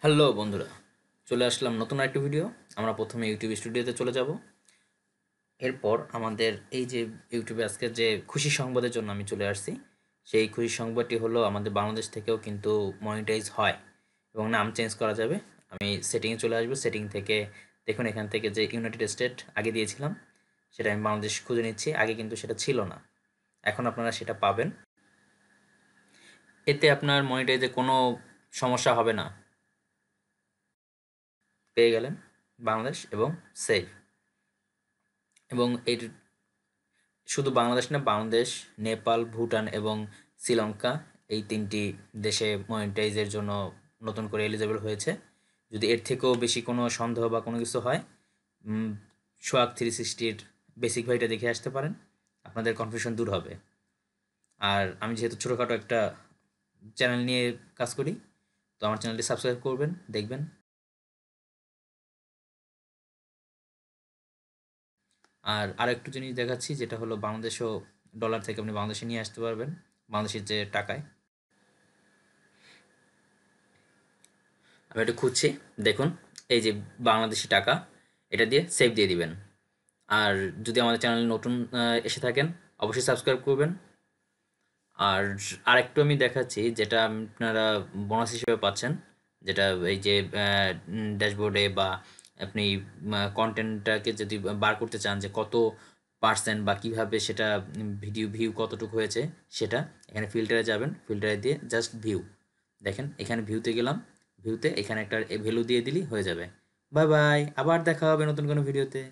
Hello বন্ধুরা, চলে আসলাম নতুন একটা ভিডিও। আমরা প্রথমে ইউটিউব স্টুডিওতে চলে যাব। এরপর আমাদের এই যে ইউটিউবে আজকে যে খুশি সংবাদের জন্য আমি চলে আসছি, সেই খুশি সংবাদটি হলো আমাদের বাংলাদেশ থেকেও কিন্তু মনিটাইজ হয় এবং নাম চেঞ্জ করা যাবে। আমি সেটিংয়ে চলে আসবো। সেটিং থেকে দেখুন, এখান থেকে যে ইউনাইটেড স্টেট আগে দিয়েছিলাম সেটা আমি বাংলাদেশ খুঁজে নিচ্ছি। আগে কিন্তু সেটা ছিল না, এখন আপনারা সেটা পাবেন। এতে আপনার মনিটাইজে কোনো সমস্যা হবে না। পেয়ে গেলেন বাংলাদেশ এবং সেভ। এবং এর শুধু বাংলাদেশ না, বাংলাদেশ, নেপাল, ভুটান এবং শ্রীলঙ্কা, এই তিনটি দেশে মনিটাইজের জন্য নতুন করে এলিজেবল হয়েছে। যদি এর থেকেও বেশি কোনো সন্দেহ বা কোনো কিছু হয়, সোয়াগ 360-র বেসিক ভাইটা দেখে আসতে পারেন, আপনাদের কনফিউশন দূর হবে। আর আমি যেহেতু ছোটোখাটো একটা চ্যানেল নিয়ে কাজ করি, তো আমার চ্যানেলটি সাবস্ক্রাইব করবেন, দেখবেন। আর আরেকটু জিনিস দেখাচ্ছি, যেটা হলো বাংলাদেশও ডলার থেকে আপনি বাংলাদেশে নিয়ে আসতে পারবেন, বাংলাদেশের যে টাকায়। আমি একটু খুঁজছি, দেখুন এই যে বাংলাদেশি টাকা, এটা দিয়ে সেভ দিয়ে দিবেন। আর যদি আমাদের চ্যানেলে নতুন এসে থাকেন, অবশ্যই সাবস্ক্রাইব করবেন। আর আরেকটু আমি দেখাচ্ছি, যেটা আপনারা বোনাস হিসেবে পাচ্ছেন, যেটা এই যে ড্যাশবোর্ডে বা আপনি কন্টেন্টটাকে যদি বার করতে চান যে কত পার্সেন্ট বা কিভাবে সেটা ভিডিও ভিউ কতটুকু হয়েছে, সেটা এখানে ফিল্টারে যাবেন, ফিল্টারে দিয়ে জাস্ট ভিউ দেখেন। এখানে ভিউতে গেলাম, ভিউতে এখানে একটা ভ্যালু দিয়ে দিলেই হয়ে যাবে। বাই বাই, আবার দেখা হবে নতুন কোনো ভিডিওতে।